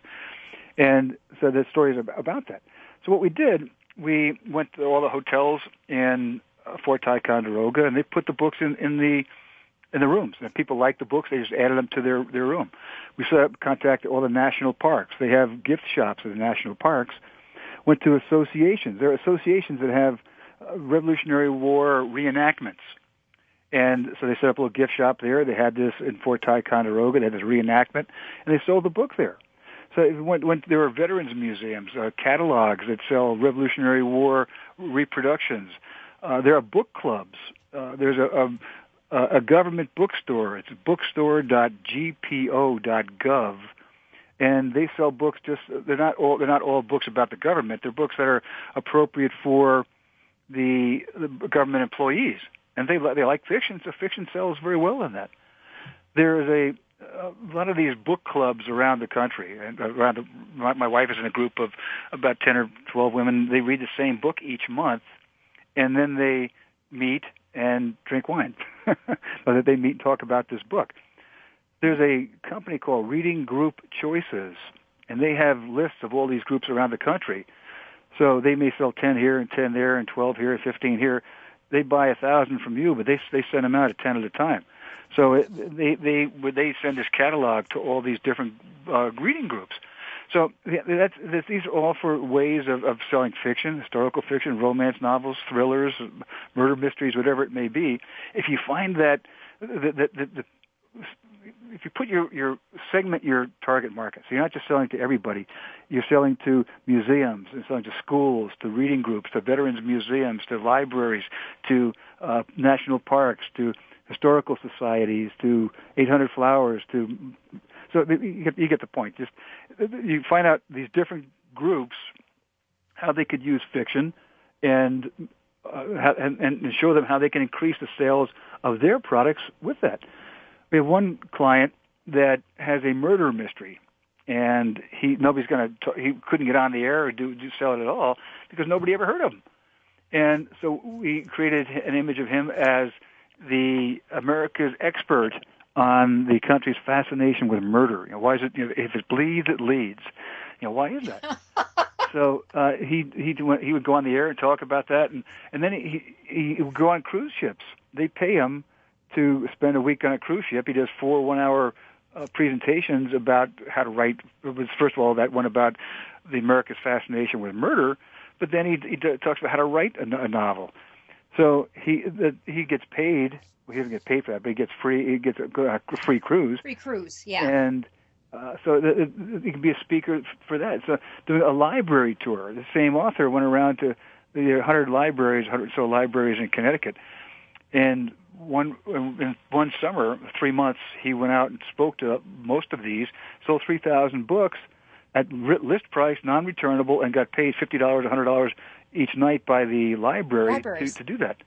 C: And so the story is about that. So what we did, we went to all the hotels in Fort Ticonderoga, and they put the books in the rooms. And people liked the books, they just added them to their room. We set up contact all the national parks. They have gift shops at the national parks. Went to associations. There are associations that have Revolutionary War reenactments. And so they set up a little gift shop there. They had this in Fort Ticonderoga. They had this reenactment, and they sold the book there. So there were veterans museums, catalogs that sell Revolutionary War reproductions. There are book clubs. There's a government bookstore. It's bookstore.gpo.gov. And they sell books they're not all books about the government. They're books that are appropriate for the government employees, and they like fiction, so fiction sells very well in that. There's a lot of these book clubs around the country, and my wife is in a group of about 10 or 12 women. They read the same book each month, and then they meet and drink wine. Or they meet and talk about this book. There's a company called Reading Group Choices, and they have lists of all these groups around the country. So they may sell 10 here and 10 there and 12 here and 15 here. They buy 1,000 from you, but they send them out at 10 at a time. So they send this catalog to all these different reading groups. So these are all for ways of selling fiction, historical fiction, romance novels, thrillers, murder mysteries, whatever it may be. If you find that if you put your segment your target market, so you're not just selling to everybody, you're selling to museums, and selling to schools, to reading groups, to veterans museums, to libraries, to national parks, to historical societies, to 800 Flowers, so you get the point. Just you find out these different groups how they could use fiction, and show them how they can increase the sales of their products with that. We have one client that has a murder mystery, and he couldn't get on the air or do sell it at all because nobody ever heard of him. And so we created an image of him as the America's expert on the country's fascination with murder. Why is it? If it bleeds, it leads. Why is that? So he would go on the air and talk about that, and then he would go on cruise ships. They pay him to spend a week on a cruise ship. He does 4 one-hour presentations about how to write. It was first of all that one about the America's fascination with murder, but then he talks about how to write a novel. So he gets paid. Well, he doesn't get paid for that, but he gets free. He gets a free cruise.
B: Free cruise, yeah.
C: And so he can be a speaker for that. So doing a library tour. The same author went around to the 100 or so libraries in Connecticut, and in one summer, 3 months, he went out and spoke to most of these, sold 3,000 books at list price, non-returnable, and got paid $50, $100 each night by the libraries. To do that.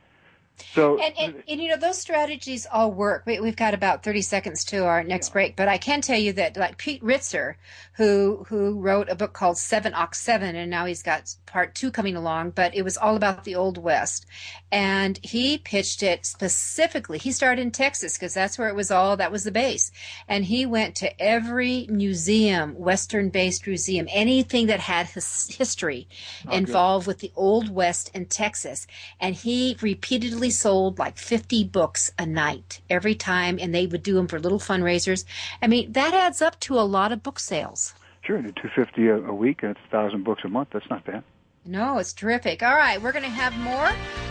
C: So,
B: and those strategies all work. We've got about 30 seconds to our next break, but I can tell you that, like Pete Ritzer, who wrote a book called 7/7, and now he's got part 2 coming along, but it was all about the Old West, and he pitched it specifically. He started in Texas because that's where it was all. That was the base, and he went to every museum, Western-based museum, anything that had history involved with the Old West in Texas, and he repeatedly sold like 50 books a night every time, and they would do them for little fundraisers. I mean, that adds up to a lot of book sales.
C: Sure, $250 a week, and it's 1,000 books a month. That's not bad.
B: No, it's terrific. All right, we're going to have more.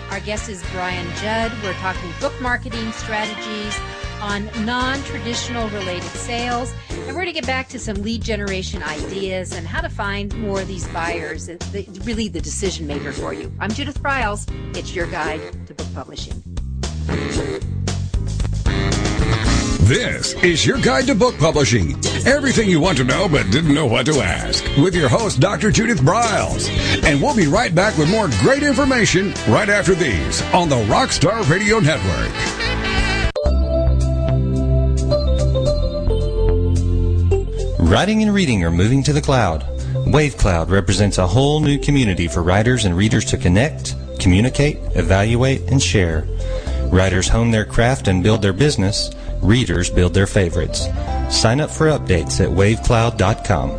B: Our guest is Brian Judd. We're talking book marketing strategies on non-traditional related sales, and we're going to get back to some lead generation ideas and how to find more of these buyers, and really the decision maker for you. I'm Judith Briles. It's your guide to book publishing.
A: This is your guide to book publishing. Everything you want to know but didn't know what to ask. With your host, Dr. Judith Briles. And we'll be right back with more great information right after these on the Rockstar Radio Network.
E: Writing and reading are moving to the cloud. WaveCloud represents a whole new community for writers and readers to connect, communicate, evaluate, and share. Writers hone their craft and build their business. Readers build their favorites. Sign up for updates at wavecloud.com.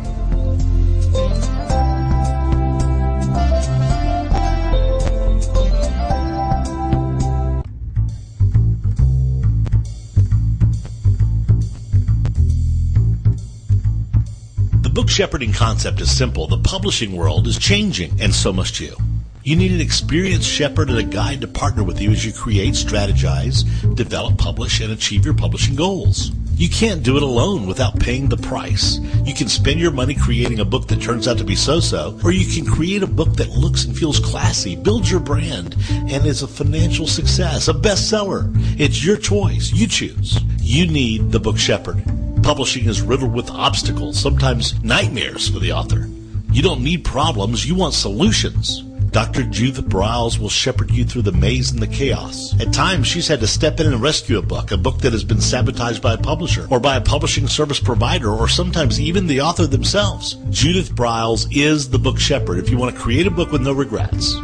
D: The book shepherding concept is simple. The publishing world is changing, and so must you. You need an experienced shepherd and a guide to partner with you as you create, strategize, develop, publish, and achieve your publishing goals. You can't do it alone without paying the price. You can spend your money creating a book that turns out to be so-so, or you can create a book that looks and feels classy, builds your brand, and is a financial success, a bestseller. It's your choice. You choose. You need the book shepherd. Publishing is riddled with obstacles, sometimes nightmares for the author. You don't need problems. You want solutions. Dr. Judith Briles will shepherd you through the maze and the chaos. At times, she's had to step in and rescue a book that has been sabotaged by a publisher or by a publishing service provider or sometimes even the author themselves. Judith Briles is the book shepherd if you want to create a book with no regrets.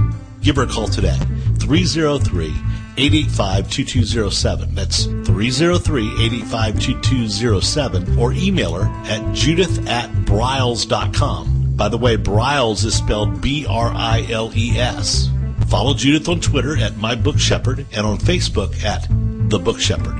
D: Give her a call today, 303-885-2207. That's 303-885-2207, or email her at judith@briles.com. By the way, Briles is spelled B-R-I-L-E-S. Follow Judith on Twitter at My Book Shepherd and on Facebook at The Book Shepherd.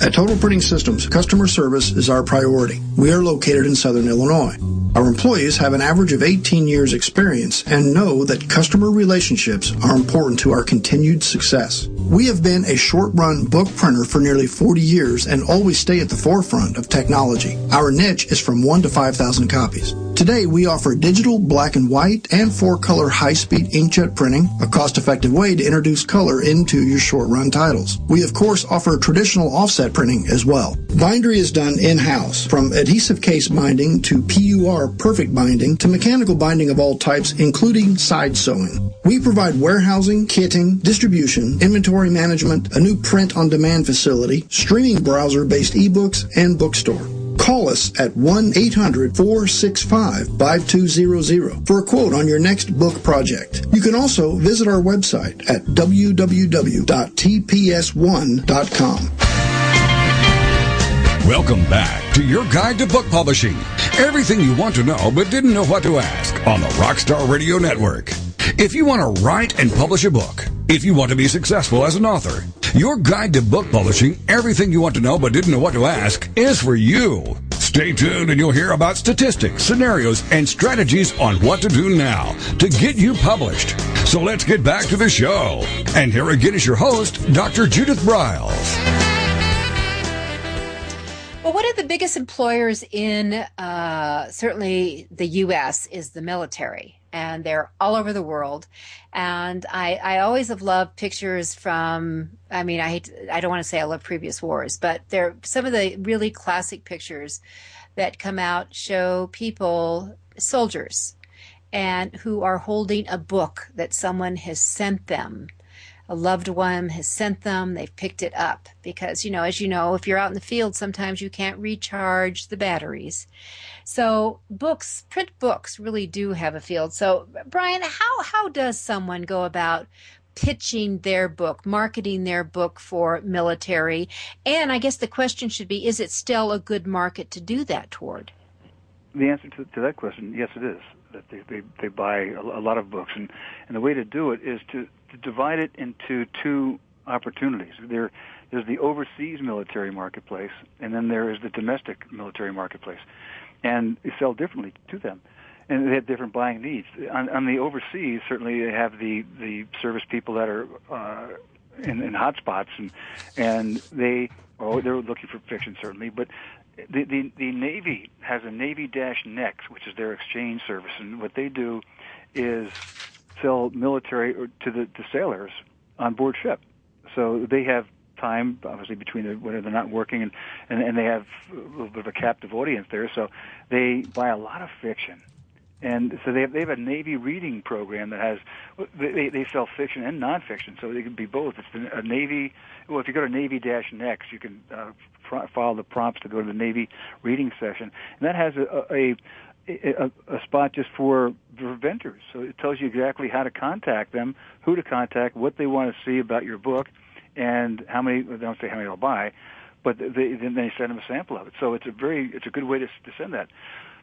I: At Total Printing Systems, customer service is our priority. We are located in Southern Illinois. Our employees have an average of 18 years experience and know that customer relationships are important to our continued success. We have been a short-run book printer for nearly 40 years and always stay at the forefront of technology. Our niche is from 1 to 5,000 copies. Today, we offer digital, black and white, and 4-color high-speed inkjet printing, a cost-effective way to introduce color into your short-run titles. We, of course, offer traditional offset printing as well. Bindery is done in-house, from adhesive case binding to PUR perfect binding to mechanical binding of all types, including side sewing. We provide warehousing, kitting, distribution, inventory management, a new print-on-demand facility, streaming browser-based ebooks, and bookstore. Call us at 1-800-465-5200 for a quote on your next book project. You can also visit our website at www.tps1.com.
A: Welcome back to your guide to book publishing. Everything you want to know but didn't know what to ask on the Rockstar Radio Network. If you want to write and publish a book, if you want to be successful as an author, your guide to book publishing, everything you want to know but didn't know what to ask, is for you. Stay tuned and you'll hear about statistics, scenarios, and strategies on what to do now to get you published. So let's get back to the show. And here again is your host, Dr. Judith Briles.
B: Well, one of the biggest employers in certainly the U.S. is the military, and they're all over the world. And I always have loved pictures from, I don't want to say I love previous wars, but they're some of the really classic pictures that come out show people, soldiers, and who are holding a book that someone has sent them. A loved one has sent them, they've picked it up because, as you know, if you're out in the field, sometimes you can't recharge the batteries. So books, print books really do have a field. So Brian, how does someone go about pitching their book, marketing their book for military? And I guess the question should be, is it still a good market to do that toward?
C: The answer to that question, yes, it is. That they buy a lot of books, and the way to do it is to divide it into two opportunities. There's the overseas military marketplace, and then there is the domestic military marketplace, and they sell differently to them, and they have different buying needs. On the overseas, certainly they have the service people that are in hotspots, and they're looking for fiction certainly, but the Navy has a Navy-Next, which is their exchange service, and what they do is sell military to the sailors on board ship. So they have time, obviously, between when they're not working, and they have a little bit of a captive audience there. So they buy a lot of fiction, and so they have a Navy reading program that has they sell fiction and nonfiction, so they can be both. It's a Navy. Well, if you go to Navy-Next, you can follow the prompts to go to the Navy reading session, and that has a spot just for vendors. So it tells you exactly how to contact them, who to contact, what they want to see about your book, and how many. They don't say how many they'll buy, but then they send them a sample of it. So it's a good way to send that.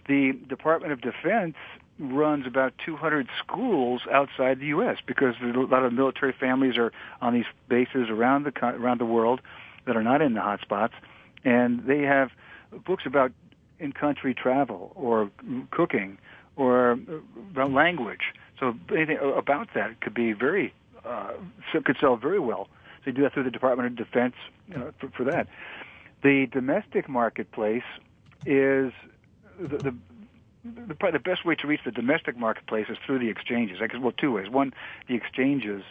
C: The Department of Defense runs about 200 schools outside the U.S. because a lot of military families are on these bases around the world that are not in the hotspots, and they have books about in-country travel or cooking or about language. So anything about that could be could sell very well. So you do that through the Department of Defense for that. The domestic marketplace is probably the best way to reach the domestic marketplace is through the exchanges. Two ways. One, the exchanges.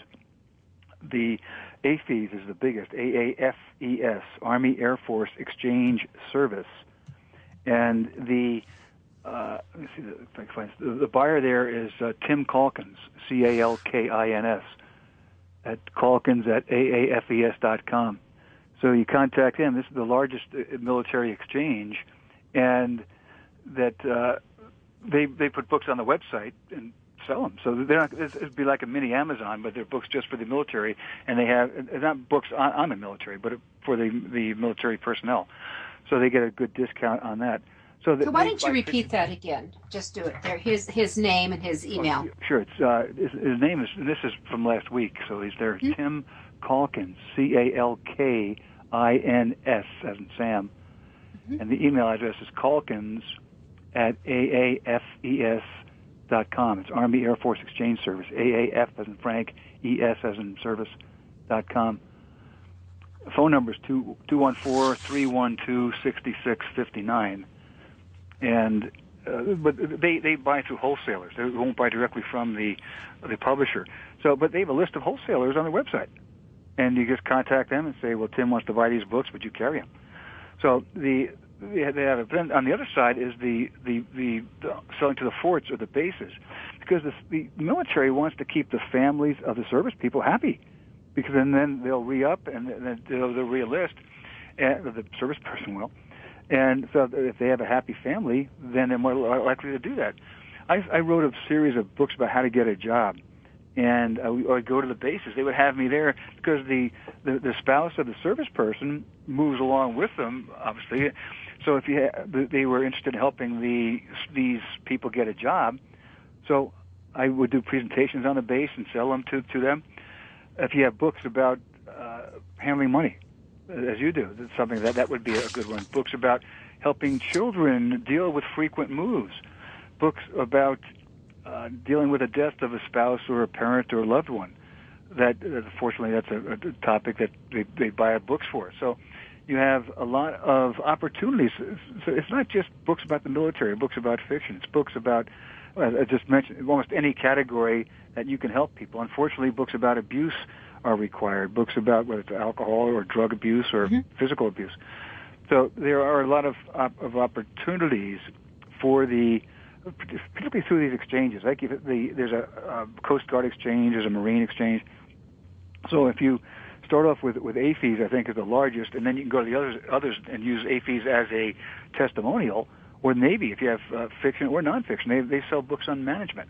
C: AFES is the biggest, AAFES, Army Air Force Exchange Service. And the let me see if I can find the buyer there is Tim Calkins, Calkins, at Calkins@aafes.com. So you contact him. This is the largest military exchange, and that they put books on the website and sell them. So they're not. It'd be like a mini Amazon, but they're books just for the military, and they have not books on the military, but for the military personnel. So they get a good discount on that. So
B: why don't you repeat that again? Just do it there. His name and his email.
C: Sure. It's his name is. And this is from last week, so he's there. Mm-hmm. Tim Calkins, Calkins, as in Sam, and the email address is Calkins@aafes.com. It's Army Air Force Exchange Service. AAF as in Frank, ES as in service.com. Phone number is 214-312-6659. And but they buy through wholesalers. They won't buy directly from the publisher. So, but they have a list of wholesalers on their website, and you just contact them and say, "Well, Tim wants to buy these books. Would you carry them?" So they have it. Then on the other side is the selling to the forts or the bases, because the military wants to keep the families of the service people happy, because then they'll re-up and then they'll re-enlist, and the service person will. And so if they have a happy family, then they're more likely to do that. I wrote a series of books about how to get a job, and I would go to the bases. They would have me there because the spouse of the service person moves along with them, obviously. So if they were interested in helping these people get a job, so I would do presentations on the base and sell them to them. If you have books about handling money, as you do, that's something that would be a good one. Books about helping children deal with frequent moves. Books about dealing with the death of a spouse or a parent or a loved one. That fortunately, that's a topic that they buy books for. So you have a lot of opportunities. So it's not just books about the military, books about fiction. It's books about, I just mentioned, almost any category that you can help people. Unfortunately, books about abuse are required. Books about whether it's alcohol or drug abuse or physical abuse. So there are a lot of opportunities for particularly through these exchanges. Like there's a Coast Guard exchange, there's a Marine exchange. So if you start off with AFES, I think is the largest, and then you can go to the others and use AFES as a testimonial, or Navy if you have fiction or nonfiction. They sell books on management.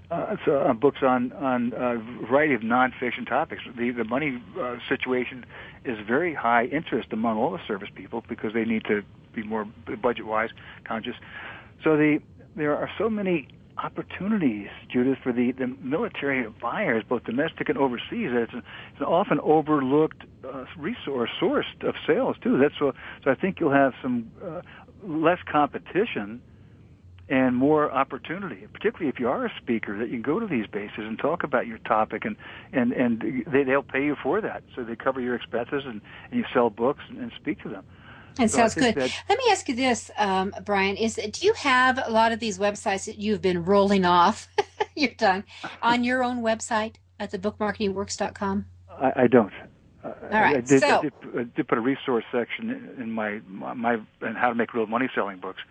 C: Books on a variety of nonfiction topics. The money situation is very high interest among all the service people because they need to be more budget-wise conscious. So there are so many opportunities, Judith, for the military buyers, both domestic and overseas. It's an often overlooked source of sales too. So I think you'll have some less competition and more opportunity, particularly if you are a speaker, that you can go to these bases and talk about your topic, and they'll pay you for that. So they cover your expenses, and you sell books and speak to them.
B: It sounds good. Let me ask you this, Brian, do you have a lot of these websites that you've been rolling off, you're done, on your own website at thebookmarketingworks.com?
C: I don't.
B: All right.
C: I did put a resource section in my and how to make real money selling books,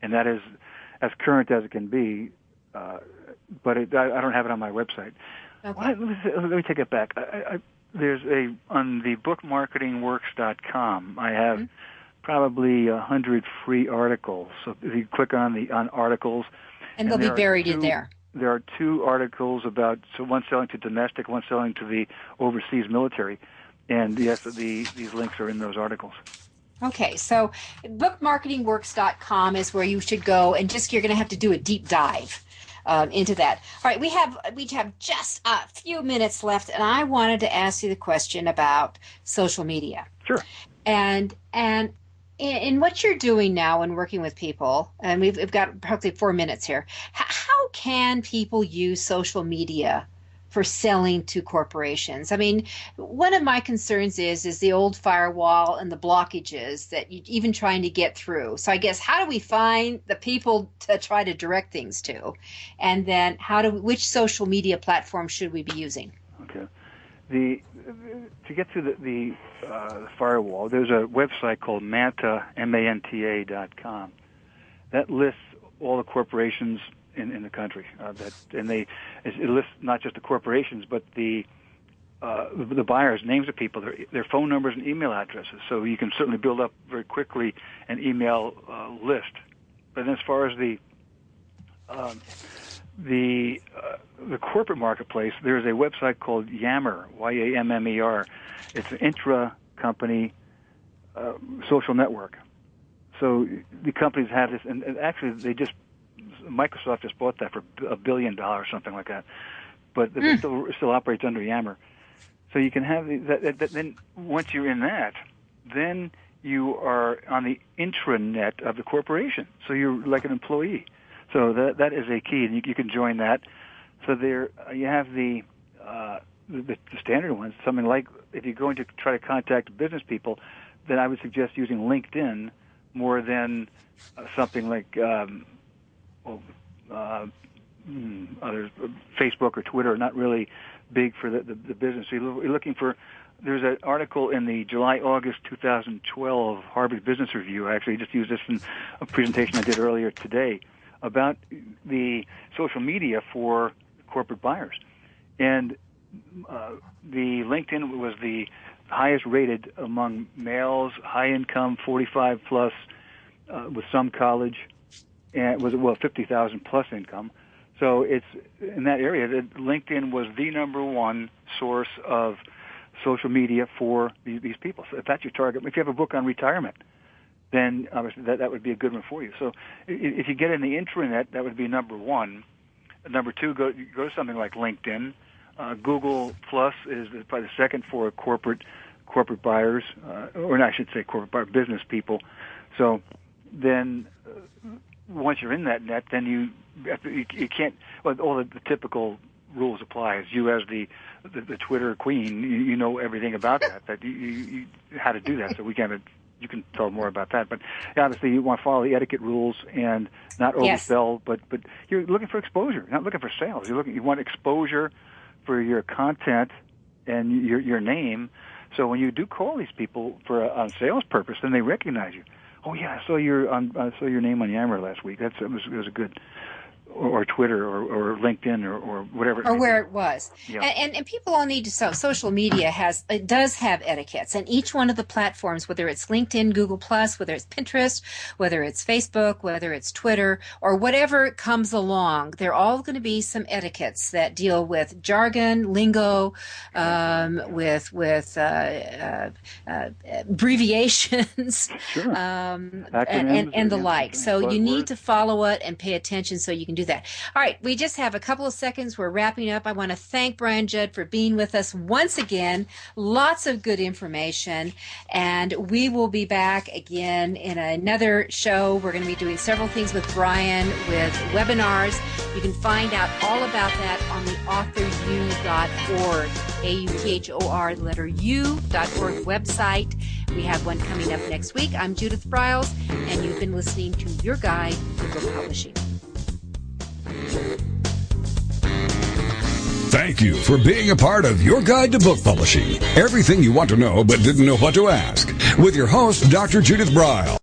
C: and that is as current as it can be, but I don't have it on my website. Okay. Let me take it back. There's on the bookmarketingworks.com, I have probably 100 free articles. So if you click on articles,
B: and they'll be buried in there.
C: There are 2 articles about, so one selling to domestic, one selling to the overseas military, and yes, these links are in those articles.
B: Okay, so bookmarketingworks.com is where you should go, and you're going to have to do a deep dive into that. All right, we have just a few minutes left, and I wanted to ask you the question about social media.
C: Sure.
B: And in what you're doing now and working with people, and we've got probably 4 minutes here, how can people use social media for selling to corporations? I mean, one of my concerns is the old firewall and the blockages that even trying to get through. So I guess how do we find the people to try to direct things to? And then which social media platform should we be using?
C: Okay. to get through the firewall, there's a website called Manta, MANTA.com, that lists all the corporations in the country. It lists not just the corporations, but the buyers, names of people, their phone numbers and email addresses. So you can certainly build up very quickly an email list. But as far as the corporate marketplace, there's a website called Yammer, YAMMER. It's an intra-company social network. So the companies have this, and actually Microsoft just bought that for $1 billion, something like that. But it still operates under Yammer. So you can have that. Then once you're in that, then you are on the intranet of the corporation. So you're like an employee. So that is a key, and you can join that. So there you have the standard ones. Something like, if you're going to try to contact business people, then I would suggest using LinkedIn more than something like other Facebook or Twitter. Not really big for the business. So you're looking for. There's an article in the July-August 2012 Harvard Business Review. I actually just used this in a presentation I did earlier today about the social media for corporate buyers. And the LinkedIn was the highest rated among males, high income, 45 plus, with some college, and it was 50,000 plus income. So it's in that area that LinkedIn was the number one source of social media for these people. So if that's your target, if you have a book on retirement, then obviously that would be a good one for you. So if you get in the intranet, that would be number one. Number two, go to something like LinkedIn. Google Plus is probably the second for corporate buyers, or I should say corporate buyer, business people. So then once you're in that net, then you can't. Well, all the typical rules apply. As you, as the Twitter queen, you know everything about that. That you how to do that. So you can tell more about that. But obviously, you want to follow the etiquette rules and not oversell. Yes. But you're looking for exposure. You're not looking for sales. You want exposure for your content and your name. So when you do call these people for on sales purpose, then they recognize you. Oh yeah, I saw your name on Yammer last week. It was a good. Or Twitter or LinkedIn or whatever.
B: Or where it was.
C: Yeah.
B: And people all need to social media does have etiquettes, and each one of the platforms, whether it's LinkedIn, Google Plus, whether it's Pinterest, whether it's Facebook, whether it's Twitter, or whatever comes along, there are all going to be some etiquettes that deal with jargon, lingo, with abbreviations,
C: sure.
B: and the like. So you need to follow it and pay attention so you can do that. All right, we just have a couple of seconds. We're wrapping up. I want to thank Brian Judd for being with us once again. Lots of good information, and we will be back again in another show. We're going to be doing several things with Brian, with webinars. You can find out all about that on the authoru.org, AUTHOR, the letter U.org website. We have one coming up next week. I'm Judith Briles, and you've been listening to Your Guide to Book Publishing.
A: Thank you for being a part of Your Guide to Book Publishing. Everything you want to know but didn't know what to ask. With your host, Dr. Judith Briles.